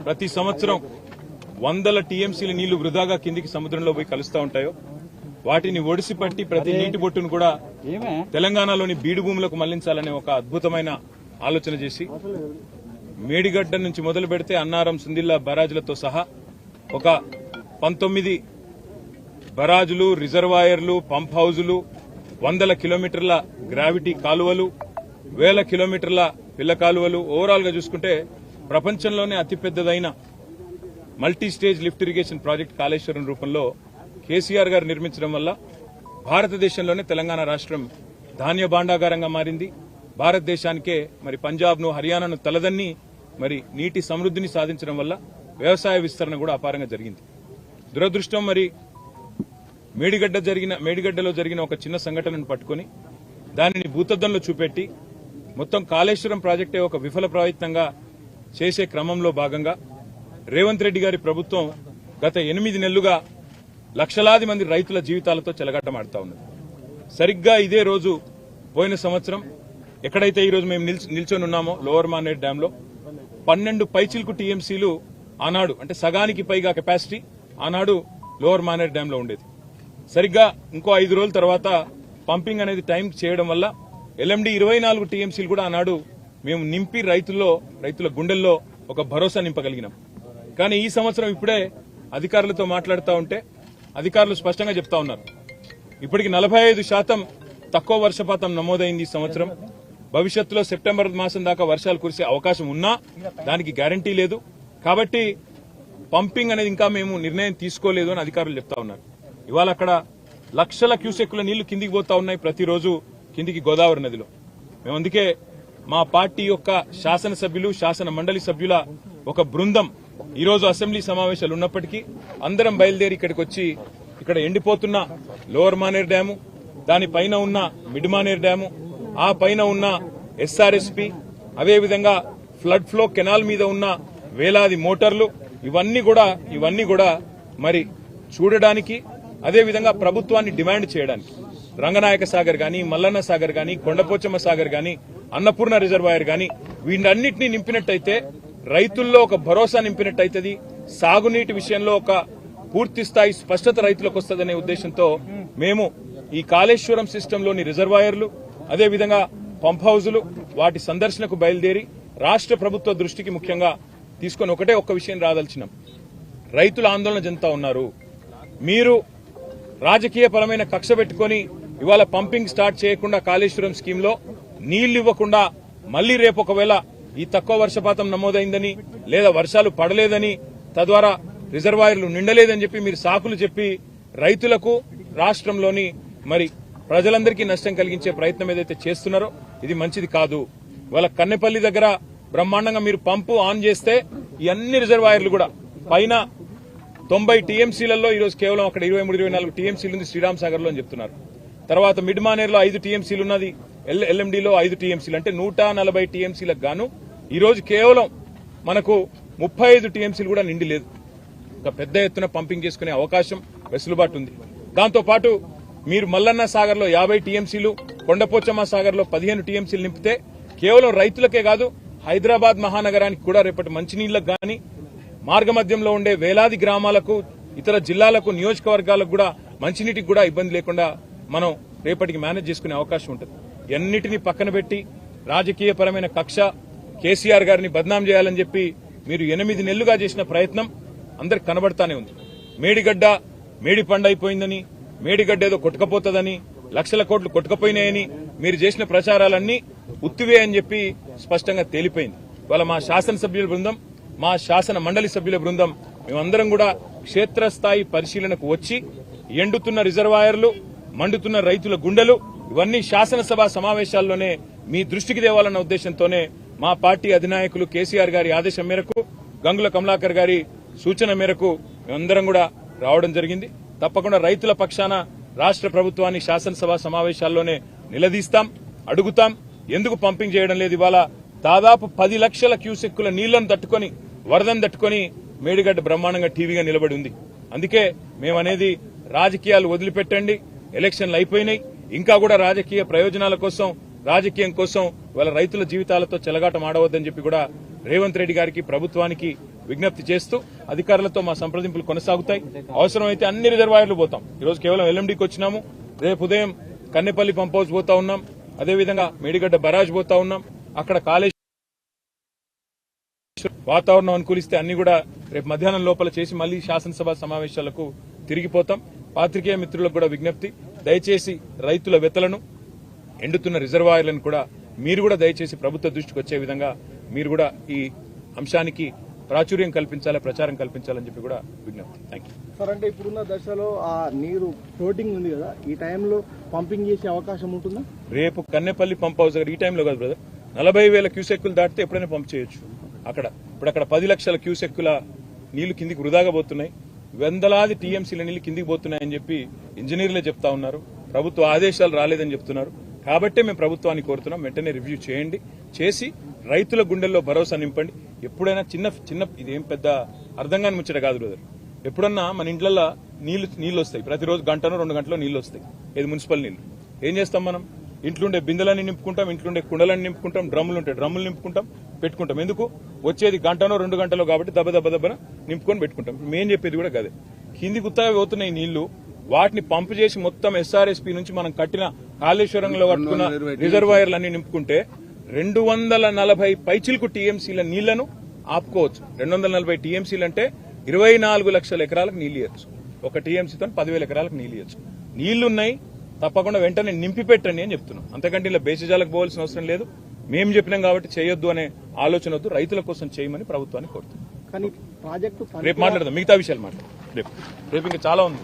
ప్రతి సంవత్సరం వందల టీఎంసీల నీళ్లు వృధాగా కిందికి సముద్రంలో పోయి కలుస్తూ ఉంటాయో వాటిని ఒడిసి పట్టి ప్రతి నీటి బొట్టును కూడా తెలంగాణలోని బీడు భూములకు మళ్లించాలనే ఒక అద్భుతమైన ఆలోచన చేసి మేడిగడ్డ నుంచి మొదలు పెడితే అన్నారం సుందిల్లా బరాజులతో సహా ఒక 19 బరాజులు, రిజర్వాయర్లు, పంప్ హౌజులు, వందల కిలోమీటర్ల గ్రావిటీ కాలువలు, వేల కిలోమీటర్ల పిల్ల కాలువలు, ఓవరాల్ గా చూసుకుంటే ప్రపంచంలోనే అతిపెద్దదైన multi stage lift irrigation project Kaleshwaram రూపంలో కేసీఆర్ గారు నిర్మించడం వల్ల భారతదేశంలోనే తెలంగాణ రాష్ట్రం ధాన్య భాండాగారంగా మారింది. భారతదేశానికే మరి పంజాబ్ను, హర్యానాను తలదన్ని మరి నీటి సమృద్ధిని సాధించడం వల్ల వ్యవసాయ విస్తరణ కూడా అపారంగా జరిగింది. దురదృష్టం మరి మేడిగడ్డలో జరిగిన ఒక చిన్న సంఘటనను పట్టుకుని దానిని భూతద్దంలో చూపెట్టి మొత్తం కాళేశ్వరం ప్రాజెక్టే ఒక విఫల ప్రయత్నంగా చేసే క్రమంలో భాగంగా రేవంత్ రెడ్డి గారి ప్రభుత్వం గత 8 నెలలుగా లక్షలాది మంది రైతుల జీవితాలతో చెలగాటమాడుతా ఉన్నది. సరిగ్గా ఇదే రోజు పోయిన సంవత్సరం ఎక్కడైతే ఈ రోజు మేము నిల్చొని ఉన్నామో లోవర్ మానేర్ డ్యామ్ లో 12 పైచిల్కు టీఎంసీలు ఆనాడు, అంటే సగానికి పైగా కెపాసిటీ ఆనాడు లోవర్ మానేర్ డ్యామ్ లో ఉండేది. సరిగ్గా ఇంకో 5 రోజుల తర్వాత పంపింగ్ అనేది టైం చేయడం వల్ల ఎల్ఎండి 24 టీఎంసీలు కూడా ఆనాడు మేము నింపి రైతుల గుండెల్లో ఒక భరోసా నింపగలిగినాం. కానీ ఈ సంవత్సరం ఇప్పుడే అధికారులతో మాట్లాడుతూ ఉంటే అధికారులు స్పష్టంగా చెప్తా ఉన్నారు, ఇప్పటికి 45% తక్కువ వర్షపాతం నమోదైంది ఈ సంవత్సరం. భవిష్యత్తులో సెప్టెంబర్ మాసం దాకా వర్షాలు కురిసే అవకాశం ఉన్నా దానికి గ్యారంటీ లేదు. కాబట్టి పంపింగ్ అనేది ఇంకా మేము నిర్ణయం తీసుకోలేదు అని అధికారులు చెప్తా ఉన్నారు. ఇవాళ అక్కడ లక్షల క్యూసెక్కుల నీళ్లు కిందికి పోతా ఉన్నాయి ప్రతిరోజు కిందికి గోదావరి నదిలో. మేము అందుకే మా పార్టీ యొక్క శాసనసభ్యులు, శాసన మండలి సభ్యుల ఒక బృందం ఈరోజు అసెంబ్లీ సమావేశాలు ఉన్నప్పటికీ అందరం బయలుదేరి ఇక్కడికి వచ్చి ఇక్కడ ఎండిపోతున్న లోవర్ మానేర్ డ్యాము, దానిపైన ఉన్న మిడ్ మానేర్ డ్యాము, ఆ పైన ఉన్న ఎస్ఆర్ఎస్పీ, అదేవిధంగా ఫ్లడ్ ఫ్లో కెనాల్ మీద ఉన్న వేలాది మోటార్లు, ఇవన్నీ కూడా మరి చూడడానికి, అదేవిధంగా ప్రభుత్వాన్ని డిమాండ్ చేయడానికి రంగనాయక సాగర్ గాని, మల్లన్న సాగర్ గాని, కొండపోచమ్మ సాగర్ గాని, అన్నపూర్ణ రిజర్వాయర్ గాని వీటన్నిటినీ నింపినట్టయితే రైతుల్లో ఒక భరోసా నింపినట్టయితది. సాగునీటి విషయంలో ఒక పూర్తి స్థాయి స్పష్టత రైతులకు వస్తుందనే ఉద్దేశంతో మేము ఈ కాళేశ్వరం సిస్టంలోని రిజర్వాయర్లు, అదేవిధంగా పంప్ హౌజులు వాటి సందర్శనకు బయలుదేరి రాష్ట్ర ప్రభుత్వ దృష్టికి ముఖ్యంగా తీసుకుని ఒక్క విషయం రాదలిచినాం. రైతులు ఆందోళన చెందుతా ఉన్నారు. మీరు రాజకీయపరమైన కక్ష పెట్టుకుని ఇవాళ పంపింగ్ స్టార్ట్ చేయకుండా కాళేశ్వరం స్కీమ్ లో నీళ్లు ఇవ్వకుండా మళ్లీ రేపు ఒకవేళ ఈ తక్కువ వర్షపాతం నమోదైందని లేదా వర్షాలు పడలేదని తద్వారా రిజర్వాయర్లు నిండలేదని చెప్పి మీరు సాకులు చెప్పి రైతులకు, రాష్ట్రంలోని మరి ప్రజలందరికీ నష్టం కలిగించే ప్రయత్నం ఏదైతే చేస్తున్నారో ఇది మంచిది కాదు. ఇవాళ కన్నెపల్లి దగ్గర బ్రహ్మాండంగా మీరు పంపు ఆన్ చేస్తే ఈ అన్ని రిజర్వాయర్లు కూడా పైన 90 టీఎంసీలలో ఈరోజు కేవలం అక్కడ 23-24 టీఎంసీలు ఉంది శ్రీరామ్ సాగర్ లో అని చెప్తున్నారు. తర్వాత మిడ్ మానేర్ లో 5 టీఎంసీలు ఉన్నది, ఎల్ఎండిలో 5 టీఎంసీలు, అంటే 140 టీఎంసీలకు గాను ఈరోజు కేవలం మనకు 35 టీఎంసీలు కూడా నిండి లేదు. ఇంకా పెద్ద ఎత్తున పంపింగ్ చేసుకునే అవకాశం, వెసులుబాటు ఉంది. దాంతోపాటు మీరు మల్లన్న సాగర్ లో 50 టీఎంసీలు, కొండపోచమ్మ సాగర్ లో 15 టీఎంసీలు నింపితే కేవలం రైతులకే కాదు హైదరాబాద్ మహానగరానికి కూడా రేపటి మంచినీళ్లకు గాని, మార్గమధ్యంలో ఉండే వేలాది గ్రామాలకు, ఇతర జిల్లాలకు, నియోజకవర్గాలకు కూడా మంచినీటికి కూడా ఇబ్బంది లేకుండా మనం రేపటికి మేనేజ్ చేసుకునే అవకాశం ఉంటుంది. ఎన్నిటినీ పక్కన పెట్టి రాజకీయపరమైన కక్ష, కేసీఆర్ గారిని బద్నాం చేయాలని చెప్పి మీరు 8 నెలలుగా చేసిన ప్రయత్నం అందరికి కనబడతానే ఉంది. మేడి పండు అయిపోయిందని, మేడిగడ్డ ఏదో కొట్టుకపోతుందని, లక్షల కోట్లు కొట్టుకపోయినాయని మీరు చేసిన ప్రచారాలన్నీ ఉత్తివే అని చెప్పి స్పష్టంగా తేలిపోయింది. ఇవాళ మా శాసనసభ్యుల బృందం, మా శాసన మండలి సభ్యుల బృందం మేమందరం కూడా క్షేత్రస్థాయి పరిశీలనకు వచ్చి ఎండుతున్న రిజర్వాయర్లు, మండుతున్న రైతుల గుండెలు ఇవన్నీ శాసనసభ సమావేశాల్లోనే మీ దృష్టికి తేవాలన్న ఉద్దేశంతోనే మా పార్టీ అధినాయకులు కేసీఆర్ గారి ఆదేశం మేరకు, గంగుల కమలాకర్ గారి సూచన మేరకు మేమందరం కూడా రావడం జరిగింది. తప్పకుండా రైతుల పక్షాన రాష్ట్ర ప్రభుత్వాన్ని శాసనసభ సమావేశాల్లోనే నిలదీస్తాం, అడుగుతాం. ఎందుకు పంపింగ్ చేయడం లేదు? ఇవాళ దాదాపు 10 లక్షల క్యూసెక్కుల నీళ్లను తట్టుకుని, వరదను తట్టుకుని మేడిగడ్డ బ్రహ్మాండంగా టీవీగా నిలబడి ఉంది. అందుకే మేమనేది రాజకీయాలు వదిలిపెట్టండి, ఎలక్షన్లు అయిపోయినాయి, ఇంకా కూడా రాజకీయ ప్రయోజనాల కోసం, రాజకీయం కోసం వాళ్ళ రైతుల జీవితాలతో చెలగాటం ఆడవద్దని చెప్పి కూడా రేవంత్ రెడ్డి గారికి ప్రభుత్వానికి విజ్ఞప్తి చేస్తూ అధికారులతో మా సంప్రదింపులు కొనసాగుతాయి. అవసరమైతే అన్ని రిజర్వాయర్లు పోతాం. ఈరోజు కేవలం ఎల్ఎండికి వచ్చినాము. రేపు ఉదయం కన్నెపల్లి పంప్ హౌస్ పోతా ఉన్నాం. అదేవిధంగా మేడిగడ్డ బరాజ్ పోతా ఉన్నాం. అక్కడ కాళేశ్వరం వాతావరణం అనుకూలిస్తే అన్ని కూడా రేపు మధ్యాహ్నం లోపల చేసి మళ్లీ శాసనసభ సమావేశాలకు తిరిగిపోతాం. పాత్రికేయ మిత్రులకు కూడా విజ్ఞప్తి, దయచేసి రైతుల వెతలను, ఎండుతున్న రిజర్వాయర్లను కూడా మీరు కూడా దయచేసి ప్రభుత్వ దృష్టికి వచ్చే విధంగా మీరు కూడా ఈ అంశానికి ప్రాచుర్యం కల్పించాలి, ప్రచారం కల్పించాలని చెప్పి కూడా విజ్ఞప్తి. Thank you sir. అంటే ఇప్పుడున్న దశలో ఆ నీరు ఫ్లోటింగ్ ఉంది కదా, ఈ టైంలో పంపింగ్ చేసే అవకాశం ఉంటుందా? రేపు కన్నెపల్లి పంప్ హౌస్ దగ్గర ఈ టైంలో కాదు బ్రదర్, 40,000 క్యూసెక్కులు దాటితే ఎప్పుడైనా పంప్ చేయొచ్చు. ఇప్పుడు అక్కడ 10 లక్షల క్యూసెక్కుల నీళ్లు కిందికి వృధాగా పోతున్నాయి. వందలాది టీఎంసీల నీళ్లు కిందికి పోతున్నాయని చెప్పి ఇంజనీర్లే చెప్తా ఉన్నారు. ప్రభుత్వ ఆదేశాలు రాలేదని చెప్తున్నారు. కాబట్టే మేము ప్రభుత్వాన్ని కోరుతున్నాం, వెంటనే రివ్యూ చేయండి, చేసి రైతుల గుండెల్లో భరోసా నింపండి. ఎప్పుడైనా చిన్న ఇదేం పెద్ద అర్థం కాని ముచ్చట కాదు బ్రదర్. ఎప్పుడన్నా మన ఇంట్లల్లో నీళ్లు వస్తాయి, ప్రతిరోజు గంటనో 2 గంటలో నీళ్లు వస్తాయి. ఇది మున్సిపల్ నీళ్లు. ఏం చేస్తాం మనం? ఇంట్లుండే బిందెలన్నీ నింపుకుంటాం, ఇంట్లుండే కుండలన్నీ నింపుకుంటాం, డ్రమ్ములు ఉంటాయి డ్రమ్ములు నింపుకుంటాం, పెట్టుకుంటాం. ఎందుకు? వచ్చేది గంటనో 2 గంటలో కాబట్టి దెబ్బన నింపుకొని పెట్టుకుంటాం. మేం చెప్పేది కూడా గదే. కింది గుత్తగా పోతున్నాయి నీళ్లు, వాటిని పంపు చేసి మొత్తం ఎస్ఆర్ఎస్పీ నుంచి మనం కట్టిన కాళేశ్వరంలో కట్టుకున్న రిజర్వాయర్లన్నీ నింపుకుంటే 240 పైచిలకు టీఎంసీల నీళ్లను ఆపుకోవచ్చు. 240 టీఎంసీలు అంటే 24 లక్షల ఎకరాలకు నీళ్లు ఇవ్వచ్చు. ఒక టీఎంసీతో 10,000 ఎకరాలకు నీళ్లు ఇవ్వచ్చు. నీళ్లున్నాయి, తప్పకుండా వెంటనే నింపి పెట్టండి అని చెప్తున్నాం. అంతకంటే ఇలా బేసిజాలకు పోవాల్సిన అవసరం లేదు. మేము చెప్పినాం కాబట్టి చేయొద్దు అనే ఆలోచన వద్దు, రైతుల కోసం చేయమని ప్రభుత్వాన్ని కోరుతున్నాం. కానీ ప్రాజెక్టు రేపు మాట్లాడదాం, మిగతా విషయాలు మాట్లాడదాం. రేపు ఇంకా చాలా ఉంది.